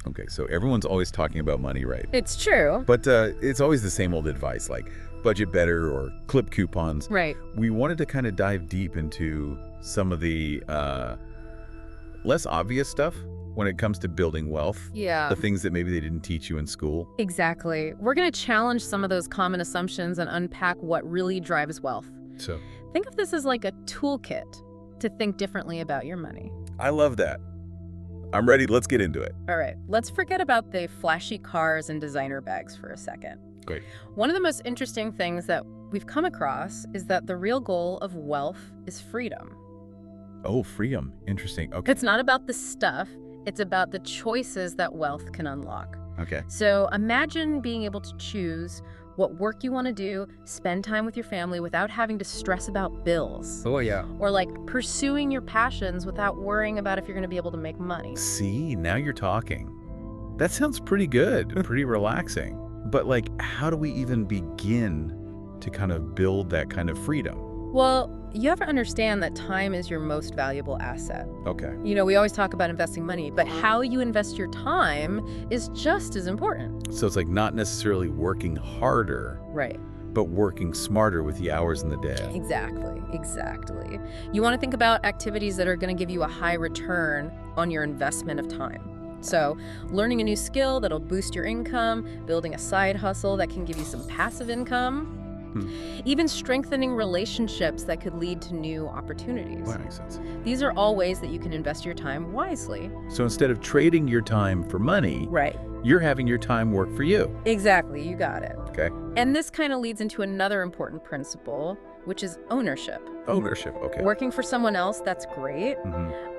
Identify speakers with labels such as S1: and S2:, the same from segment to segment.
S1: Okay, so everyone's always talking about money, right?
S2: It's true.
S1: But it's always the same old advice, like budget better or clip coupons.
S2: Right.
S1: We wanted to kind of dive deep into some of the less obvious stuff when it comes to building wealth.
S2: Yeah.
S1: The things that maybe they didn't teach you in school.
S2: Exactly. We're going to challenge some of those common assumptions and unpack what really drives wealth.
S1: So
S2: Think of this as like a toolkit to think differently about your money.
S1: I love that. I'm ready. Let's get into it.
S2: All right, let's forget about the flashy cars and designer bags for a second.
S1: Great.
S2: One of the most interesting things that we've come across is that the real goal of wealth is freedom.
S1: Oh, freedom. Interesting. Okay.
S2: It's not about the stuff, it's about the choices that wealth can unlock.
S1: Okay.
S2: So imagine being able to choose what work you want to do, spend time with your family without having to stress about bills.
S1: Oh, yeah.
S2: Or like pursuing your passions without worrying about if you're going to be able to make money.
S1: See, now you're talking. That sounds pretty good, pretty relaxing. But like, how do we even begin to kind of build that kind of freedom?
S2: Well, you have to understand that time is your most valuable asset.
S1: Okay.
S2: You know, we always talk about investing money, but how you invest your time is just as important.
S1: So it's like not necessarily working harder,
S2: Right.
S1: but working smarter with the hours in the day.
S2: Exactly. You want to think about activities that are going to give you a high return on your investment of time. So, learning a new skill that'll boost your income, building a side hustle that can give you some passive income, even strengthening relationships that could lead to new opportunities.
S1: That makes sense.
S2: These are all ways that you can invest your time wisely.
S1: So instead of trading your time for money,
S2: Right.
S1: you're having your time work for you.
S2: Exactly, you got it.
S1: Okay.
S2: And this kind of leads into another important principle, which is ownership.
S1: Ownership. Okay.
S2: Working for someone else, that's great,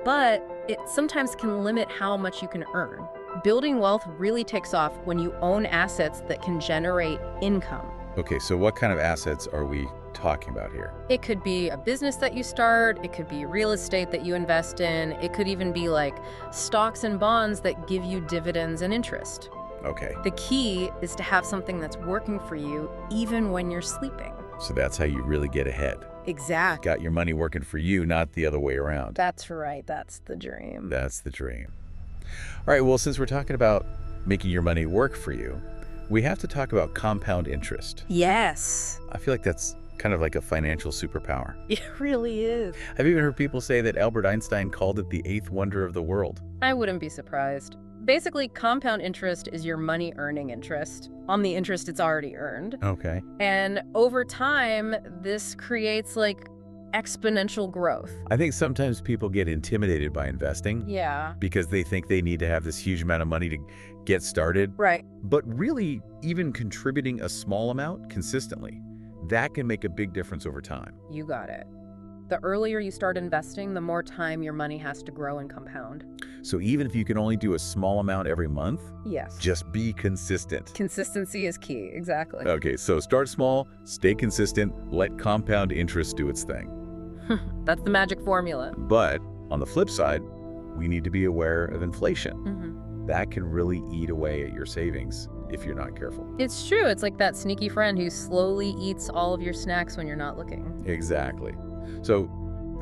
S2: but it sometimes can limit how much you can earn. Building wealth really takes off when you own assets that can generate income.
S1: Okay, so what kind of assets are we talking about here?
S2: It could be a business that you start, it could be real estate that you invest in, it could even be like stocks and bonds that give you dividends and interest.
S1: Okay,
S2: The key is to have something that's working for you even when you're sleeping.
S1: so that's how you really get ahead.
S2: Exactly.
S1: Got your money working for you, not the other way around.
S2: That's right, that's the dream.
S1: That's the dream. All right, well, since we're talking about making your money work for you, we have to talk about compound interest.
S2: Yes,
S1: I feel like that's kind of like a financial superpower.
S2: it really is.
S1: I've even heard people say that Albert Einstein called it the eighth wonder of the world.
S2: I wouldn't be surprised. Basically, compound interest is your money earning interest on the interest it's already earned.
S1: Okay.
S2: And over time, this creates like exponential growth.
S1: I think sometimes people get intimidated by investing
S2: Yeah.
S1: because they think they need to have this huge amount of money to get started.
S2: Right.
S1: But really, even contributing a small amount consistently, that can make a big difference over time.
S2: You got it. The earlier you start investing, the more time your money has to grow and compound.
S1: So even if you can only do a small amount every month,
S2: Yes.
S1: just be consistent.
S2: Consistency is key. Exactly.
S1: Okay, so start small, stay consistent, let compound interest do its thing.
S2: That's the magic formula.
S1: But on the flip side, we need to be aware of inflation.
S2: Mm-hmm.
S1: That can really eat away at your savings if you're not careful.
S2: It's true. It's like that sneaky friend who slowly eats all of your snacks when you're not looking.
S1: Exactly. So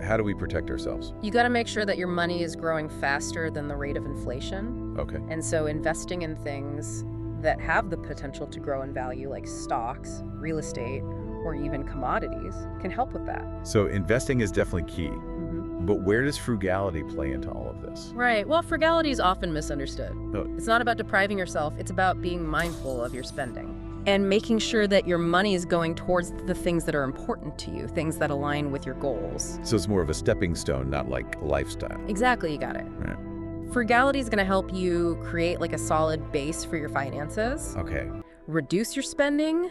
S1: how do we protect ourselves?
S2: You got to make sure that your money is growing faster than the rate of inflation.
S1: Okay.
S2: And so investing in things that have the potential to grow in value, like stocks, real estate, or even commodities, can help with that.
S1: So investing is definitely key.
S2: Mm-hmm.
S1: But where does frugality play into all of this?
S2: Right. Well, frugality is often misunderstood.
S1: Oh.
S2: It's not about depriving yourself. It's about being mindful of your spending and making sure that your money is going towards the things that are important to you, things that align with your goals.
S1: So it's more of a stepping stone, not like a lifestyle.
S2: Exactly, you got it.
S1: Right.
S2: Frugality is going to help you create like a solid base for your finances,
S1: Okay.
S2: reduce your spending,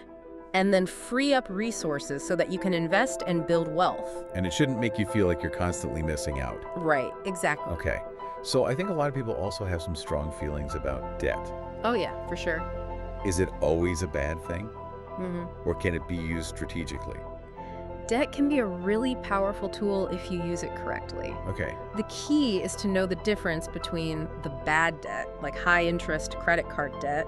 S2: and then free up resources so that you can invest and build wealth.
S1: And it shouldn't make you feel like you're constantly missing out.
S2: Right, exactly.
S1: Okay. So I think a lot of people also have some strong feelings about debt.
S2: Oh yeah, for sure.
S1: Is it always a bad thing?
S2: Hmm.
S1: Or can it be used strategically?
S2: Debt can be a really powerful tool if you use it correctly.
S1: Okay.
S2: The key is to know the difference between the bad debt, like high interest credit card debt,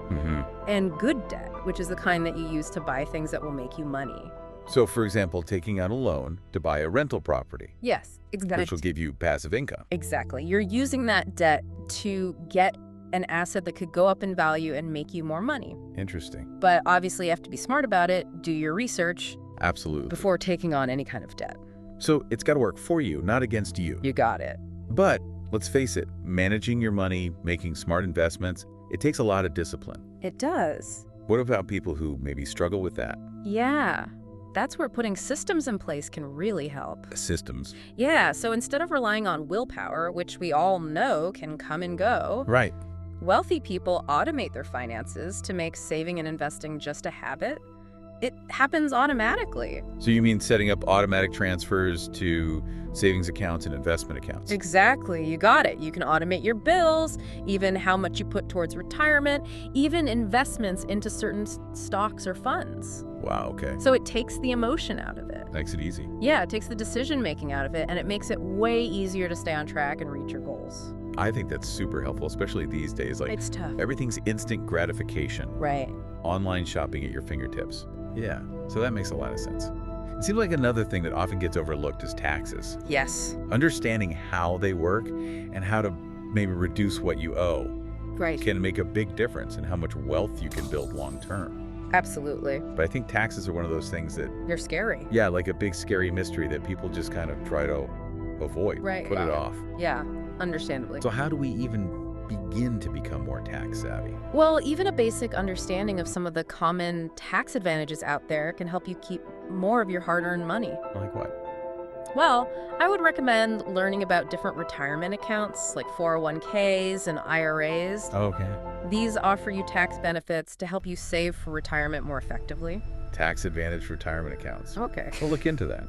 S2: and good debt, which is the kind that you use to buy things that will make you money.
S1: So for example, taking out a loan to buy a rental property,
S2: Yes, exactly.
S1: which will give you passive income.
S2: Exactly. You're using that debt to get an asset that could go up in value and make you more money.
S1: Interesting.
S2: But obviously you have to be smart about it, do your research
S1: Absolutely.
S2: before taking on any kind of debt.
S1: So it's got to work for you, not against you.
S2: You got it.
S1: But let's face it, managing your money, making smart investments, it takes a lot of discipline.
S2: It does.
S1: What about people who maybe struggle with that?
S2: Yeah. That's where putting systems in place can really help.
S1: Systems.
S2: Yeah, so instead of relying on willpower, which we all know can come and go,
S1: Right.
S2: wealthy people automate their finances to make saving and investing just a habit. It happens automatically.
S1: So you mean setting up automatic transfers to savings accounts and investment accounts?
S2: Exactly, you got it. You can automate your bills, even how much you put towards retirement, even investments into certain stocks or funds.
S1: Wow, okay.
S2: So it takes the emotion out of it.
S1: Makes it easy.
S2: Yeah, it takes the decision making out of it, and it makes it way easier to stay on track and reach your goals.
S1: I think that's super helpful, especially these days. Like,
S2: It's tough.
S1: everything's instant gratification.
S2: Right.
S1: Online shopping at your fingertips. Yeah, so that makes a lot of sense. It seems like another thing that often gets overlooked is taxes.
S2: Yes.
S1: Understanding how they work and how to maybe reduce what you owe
S2: Right.
S1: can make a big difference in how much wealth you can build long term.
S2: Absolutely.
S1: But I think taxes are one of those things that,
S2: They're scary.
S1: yeah, like a big scary mystery that people just kind of try to avoid,
S2: Right,
S1: put it
S2: yeah.
S1: off.
S2: Yeah, understandably.
S1: So how do we even begin to become more tax savvy?
S2: Well, even a basic understanding of some of the common tax advantages out there can help you keep more of your hard-earned money.
S1: Like what?
S2: Well, I would recommend learning about different retirement accounts like 401ks and IRAs.
S1: Okay.
S2: These offer you tax benefits to help you save for retirement more effectively.
S1: Tax advantage retirement accounts.
S2: Okay.
S1: We'll look into that.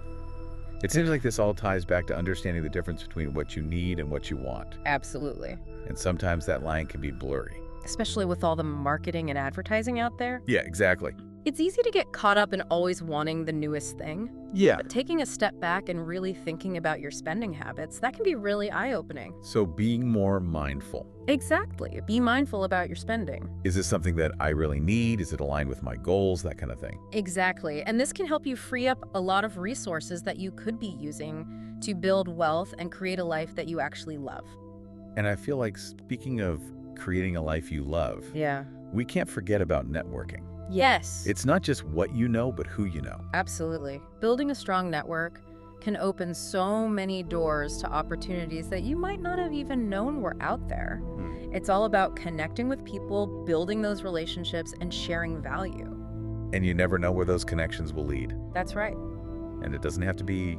S1: It seems like this all ties back to understanding the difference between what you need and what you want.
S2: Absolutely.
S1: And sometimes that line can be blurry.
S2: Especially with all the marketing and advertising out there.
S1: Yeah, exactly.
S2: It's easy to get caught up in always wanting the newest thing.
S1: Yeah.
S2: But taking a step back and really thinking about your spending habits, that can be really eye-opening.
S1: So being more mindful.
S2: Exactly. Be mindful about your spending.
S1: Is this something that I really need? Is it aligned with my goals? That kind of thing.
S2: Exactly. And this can help you free up a lot of resources that you could be using to build wealth and create a life that you actually love.
S1: And I feel like, speaking of creating a life you love,
S2: Yeah.
S1: we can't forget about networking.
S2: Yes.
S1: It's not just what you know, but who you know.
S2: Absolutely. Building a strong network can open so many doors to opportunities that you might not have even known were out there. It's all about connecting with people, building those relationships, and sharing value.
S1: And you never know where those connections will lead.
S2: That's right.
S1: And it doesn't have to be,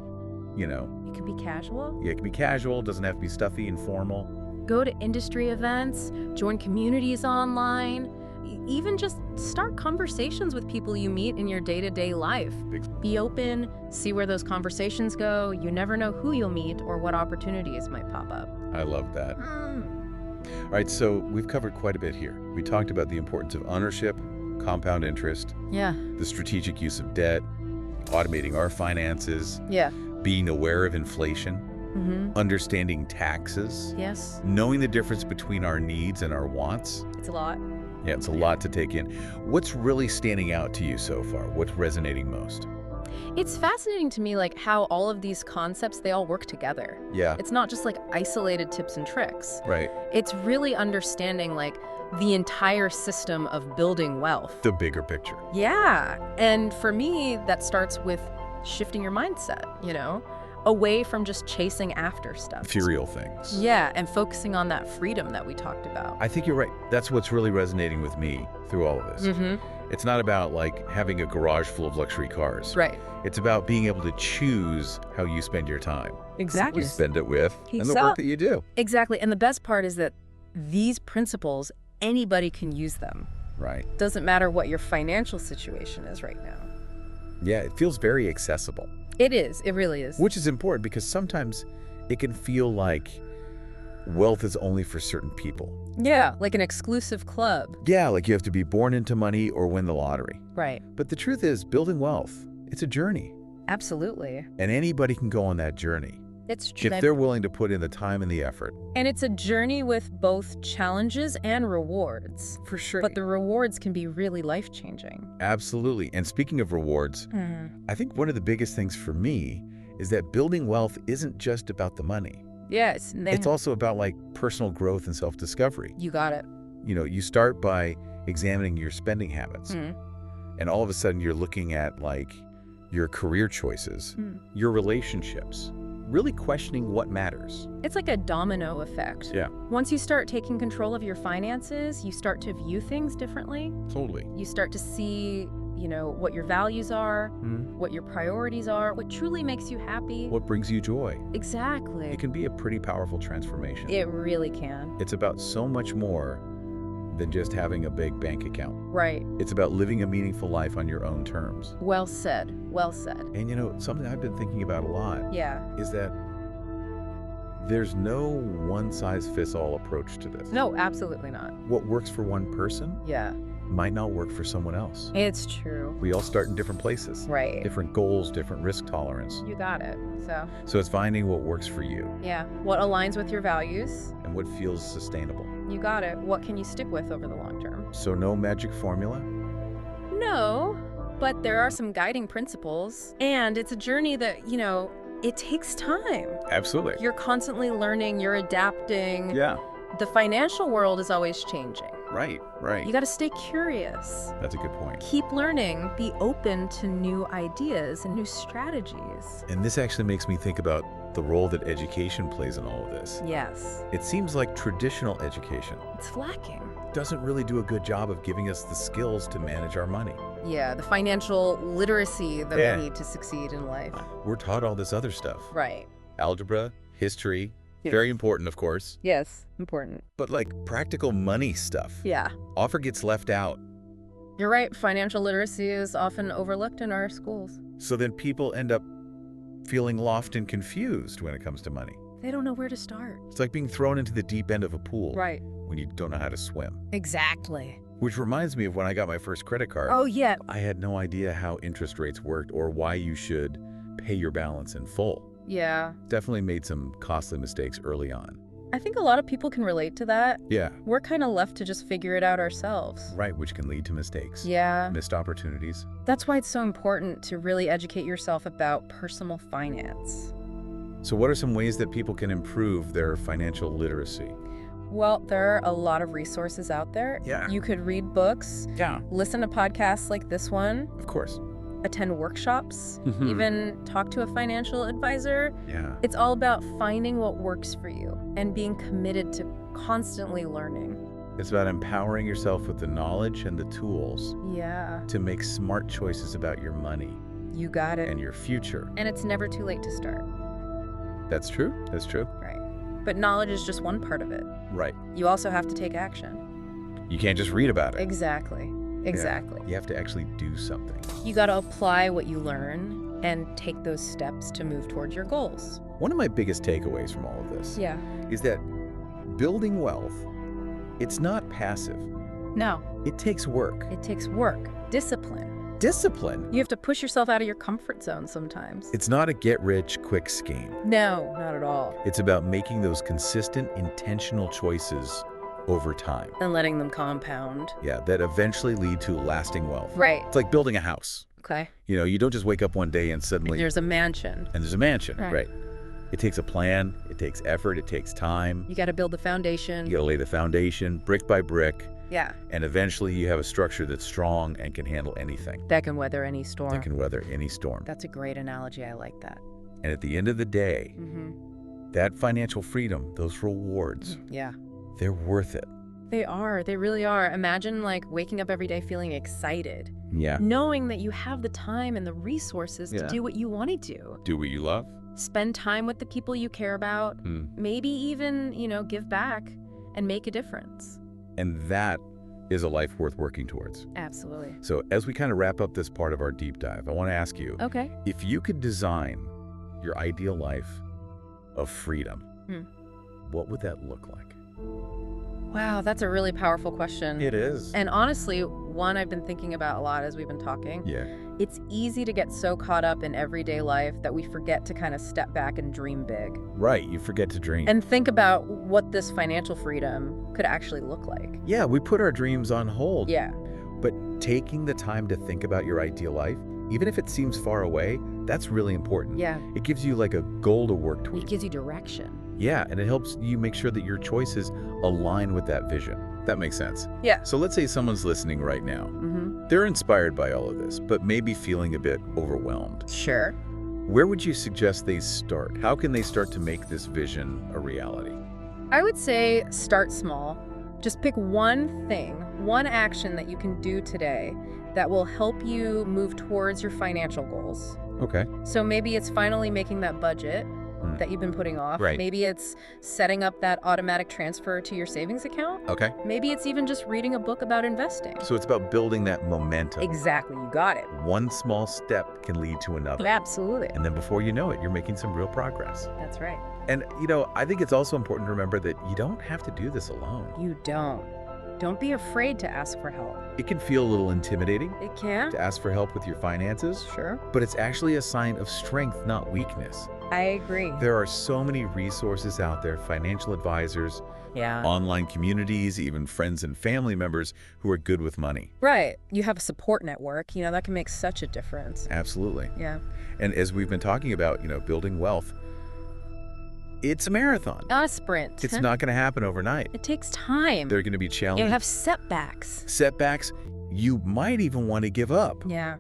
S1: you know,
S2: It can be casual.
S1: it can be casual, it doesn't have to be stuffy and formal.
S2: Go to industry events, join communities online, even just start conversations with people you meet in your day-to-day life. Be open, see where those conversations go. You never know who you'll meet or what opportunities might pop up.
S1: I love that. All right, so we've covered quite a bit here. We talked about the importance of ownership, compound interest,
S2: Yeah.
S1: the strategic use of debt, automating our finances,
S2: Yeah.
S1: being aware of inflation,
S2: Mm-hmm.
S1: understanding taxes,
S2: Yes.
S1: knowing the difference between our needs and our wants.
S2: It's a lot.
S1: Yeah, it's a lot to take in. What's really standing out to you so far? What's resonating most?
S2: It's fascinating to me, like, how all of these concepts, they all work together.
S1: Yeah,
S2: It's not just like isolated tips and tricks.
S1: right.
S2: It's really understanding like the entire system of building wealth.
S1: The bigger picture.
S2: Yeah. And for me, that starts with shifting your mindset, away from just chasing after stuff.
S1: Ethereal things.
S2: Yeah, and focusing on that freedom that we talked about.
S1: I think you're right. That's what's really resonating with me through all of this.
S2: Mm-hmm.
S1: It's not about like having a garage full of luxury cars.
S2: Right.
S1: It's about being able to choose how you spend your time.
S2: Exactly.
S1: You spend it with and the
S2: So-
S1: work that you do.
S2: Exactly. And the best part is that these principles, anybody can use them.
S1: Right.
S2: Doesn't matter what your financial situation is right now.
S1: Yeah, it feels very accessible,
S2: It is. It really is.
S1: which is important because sometimes it can feel like wealth is only for certain people.
S2: Yeah, like an exclusive club.
S1: Yeah, like you have to be born into money or win the lottery.
S2: Right.
S1: But the truth is, building wealth, it's a journey.
S2: Absolutely.
S1: And anybody can go on that journey
S2: It's true.
S1: if they're willing to put in the time and the effort.
S2: And it's a journey with both challenges and rewards.
S1: For sure.
S2: But the rewards can be really life-changing.
S1: Absolutely. And speaking of rewards, I think one of the biggest things for me is that building wealth isn't just about the money.
S2: Yes.
S1: It's also about like personal growth and self-discovery.
S2: You got it.
S1: You start by examining your spending habits.
S2: Hmm.
S1: And all of a sudden you're looking at like your career choices, your relationships, really questioning what matters.
S2: It's like a domino effect.
S1: Yeah,
S2: Once you start taking control of your finances, you start to view things differently.
S1: totally.
S2: You start to see, what your values are, what your priorities are, what truly makes you happy.
S1: What brings you joy?
S2: Exactly.
S1: It can be a pretty powerful transformation.
S2: It really can.
S1: It's about so much more than just having a big bank account.
S2: Right.
S1: It's about living a meaningful life on your own terms.
S2: Well said. Well said.
S1: And something I've been thinking about a lot
S2: Yeah.
S1: is that there's no one-size-fits-all approach to this.
S2: No, absolutely not.
S1: What works for one person
S2: Yeah.
S1: might not work for someone else.
S2: It's true.
S1: We all start in different places.
S2: Right.
S1: Different goals, different risk tolerance.
S2: You got it.
S1: So it's finding what works for you
S2: Yeah. What aligns with your values?
S1: and what feels sustainable.
S2: You got it. What can you stick with over the long term?
S1: So no magic formula?
S2: No, but there are some guiding principles. And it's a journey that, it takes time.
S1: Absolutely.
S2: You're constantly learning, you're adapting.
S1: Yeah.
S2: The financial world is always changing.
S1: Right.
S2: You got to stay curious.
S1: That's a good point.
S2: Keep learning. Be open to new ideas and new strategies.
S1: And this actually makes me think about the role that education plays in all of this.
S2: Yes.
S1: It seems like traditional education
S2: It's lacking.
S1: doesn't really do a good job of giving us the skills to manage our money.
S2: Yeah, the financial literacy that
S1: Yeah.
S2: we need to succeed in life.
S1: We're taught all this other stuff.
S2: Right.
S1: Algebra, history,
S2: Yes.
S1: very important, of course.
S2: Yes, important.
S1: But like practical money stuff
S2: Yeah.
S1: often gets left out.
S2: You're right. Financial literacy is often overlooked in our schools.
S1: So then people end up feeling lost and confused when it comes to money.
S2: They don't know where to start.
S1: It's like being thrown into the deep end of a pool
S2: Right.
S1: when you don't know how to swim.
S2: Exactly.
S1: Which reminds me of when I got my first credit card.
S2: Oh, yeah.
S1: I had no idea how interest rates worked or why you should pay your balance in full.
S2: Yeah.
S1: Definitely made some costly mistakes early on.
S2: I think a lot of people can relate to that.
S1: Yeah,
S2: We're kind of left to just figure it out ourselves.
S1: right, which can lead to mistakes.
S2: Yeah.
S1: Missed opportunities.
S2: That's why it's so important to really educate yourself about personal finance.
S1: So what are some ways that people can improve their financial literacy?
S2: Well, there are a lot of resources out there.
S1: Yeah.
S2: You could read books,
S1: Yeah,
S2: listen to podcasts like this one,
S1: of course.
S2: attend workshops,
S1: Mhm.
S2: even talk to a financial advisor.
S1: Yeah.
S2: It's all about finding what works for you and being committed to constantly learning.
S1: It's about empowering yourself with the knowledge and the tools
S2: Yeah,
S1: to make smart choices about your money
S2: you got it.
S1: and your future.
S2: And it's never too late to start,
S1: That's true. That's true.
S2: right? But knowledge is just one part of it.
S1: Right.
S2: You also have to take action.
S1: You can't just read about it.
S2: Exactly. Exactly.
S1: You have to actually do something.
S2: You got to apply what you learn and take those steps to move towards your goals.
S1: One of my biggest takeaways from all of this
S2: Yeah.
S1: is that building wealth, it's not passive.
S2: No,
S1: It takes work.
S2: it takes work, discipline.
S1: Discipline.
S2: You have to push yourself out of your comfort zone sometimes.
S1: It's not a get-rich-quick scheme.
S2: No, not at all.
S1: It's about making those consistent, intentional choices over time.
S2: And letting them compound.
S1: Yeah, that eventually lead to lasting wealth.
S2: Right.
S1: It's like building a house.
S2: Okay.
S1: You don't just wake up one day and suddenly,
S2: There's a mansion.
S1: and there's a mansion,
S2: Right.
S1: right? It takes a plan, it takes effort, it takes time.
S2: You got to build the foundation.
S1: You gotta lay the foundation brick by brick,
S2: Yeah.
S1: and eventually you have a structure that's strong and can handle anything,
S2: That can weather any storm.
S1: that can weather any storm.
S2: That's a great analogy. I like that.
S1: And at the end of the day,
S2: Mm-hmm.
S1: that financial freedom, those rewards,
S2: Yeah.
S1: they're worth it.
S2: They are. They really are. Imagine waking up every day feeling excited,
S1: Yeah.
S2: knowing that you have the time and the resources
S1: Yeah.
S2: to do what you want to do.
S1: Do what you love.
S2: Spend time with the people you care about. Maybe even, give back and make a difference.
S1: And that is a life worth working towards.
S2: Absolutely.
S1: So as we kind of wrap up this part of our deep dive, I want to ask you,
S2: Okay.
S1: if you could design your ideal life of freedom, what would that look like?
S2: Wow, that's a really powerful question.
S1: It is.
S2: And honestly, one I've been thinking about a lot as we've been talking.
S1: Yeah.
S2: It's easy to get so caught up in everyday life that we forget to kind of step back and dream big
S1: Right. You forget to dream.
S2: and think about what this financial freedom could actually look like.
S1: Yeah, we put our dreams on hold.
S2: Yeah.
S1: But taking the time to think about your ideal life, even if it seems far away, that's really important.
S2: Yeah.
S1: It gives you like a goal to work
S2: It
S1: towards.
S2: gives you direction.
S1: Yeah, and it helps you make sure that your choices align with that vision. That makes sense.
S2: Yeah.
S1: So let's say someone's listening right now.
S2: Mm-hmm.
S1: They're inspired by all of this, but maybe feeling a bit overwhelmed.
S2: Sure.
S1: Where would you suggest they start? How can they start to make this vision a reality?
S2: I would say start small. Just pick one thing, one action that you can do today that will help you move towards your financial goals.
S1: Okay.
S2: So maybe it's finally making that budget that you've been putting off.
S1: Right.
S2: Maybe it's setting up that automatic transfer to your savings account.
S1: Okay.
S2: Maybe it's even just reading a book about investing.
S1: So it's about building that momentum.
S2: Exactly, you got it.
S1: One small step can lead to another.
S2: Absolutely.
S1: And then before you know it, you're making some real progress.
S2: That's right.
S1: And, I think it's also important to remember that you don't have to do this alone.
S2: You don't. Don't be afraid to ask for help.
S1: It can feel a little intimidating
S2: It can.
S1: to ask for help with your finances,
S2: Sure.
S1: but it's actually a sign of strength, not weakness.
S2: I agree.
S1: There are so many resources out there, financial advisors,
S2: Yeah.
S1: online communities, even friends and family members who are good with money.
S2: Right. You have a support network. That can make such a difference.
S1: Absolutely.
S2: Yeah.
S1: And as we've been talking about, building wealth, it's a marathon.
S2: A sprint.
S1: It's not going to happen overnight.
S2: It takes time.
S1: There are going to be
S2: You
S1: challenges,
S2: have setbacks.
S1: setbacks. You might even want to give up.
S2: Yeah.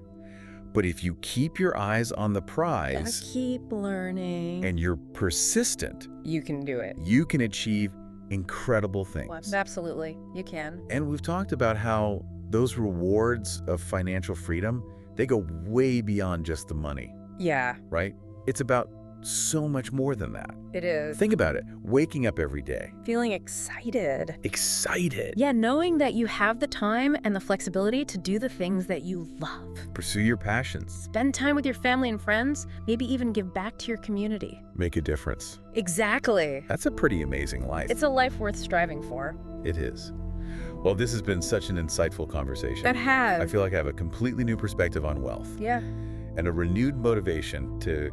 S1: But if you keep your eyes on the
S2: Gotta
S1: prize
S2: keep learning.
S1: and you're persistent,
S2: You can do it.
S1: you can achieve incredible things.
S2: Absolutely. You can.
S1: And we've talked about how those rewards of financial freedom, they go way beyond just the money,
S2: Yeah,
S1: right? It's about so much more than that.
S2: it is.
S1: Think about it. Waking up every day,
S2: Feeling excited.
S1: excited.
S2: Yeah, knowing that you have the time and the flexibility to do the things that you love.
S1: Pursue your passions.
S2: Spend time with your family and friends, maybe even give back to your community.
S1: Make a difference.
S2: Exactly.
S1: That's a pretty amazing life.
S2: It's a life worth striving for.
S1: It is. Well, this has been such an insightful conversation.
S2: That has.
S1: I feel like I have a completely new perspective on wealth
S2: Yeah.
S1: and a renewed motivation to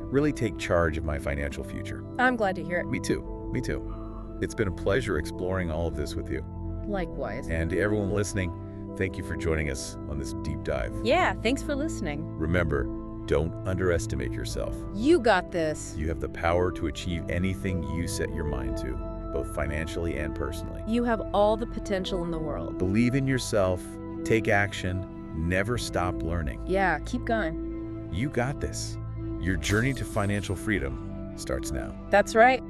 S1: really take charge of my financial future.
S2: I'm glad to hear it.
S1: Me too. Me too. It's been a pleasure exploring all of this with you.
S2: Likewise.
S1: And to everyone listening, thank you for joining us on this deep dive.
S2: Yeah, thanks for listening.
S1: Remember, don't underestimate yourself.
S2: You got this.
S1: You have the power to achieve anything you set your mind to, both financially and personally.
S2: You have all the potential in the world.
S1: Believe in yourself, take action, never stop learning.
S2: Yeah, keep going.
S1: You got this. Your journey to financial freedom starts now.
S2: That's right.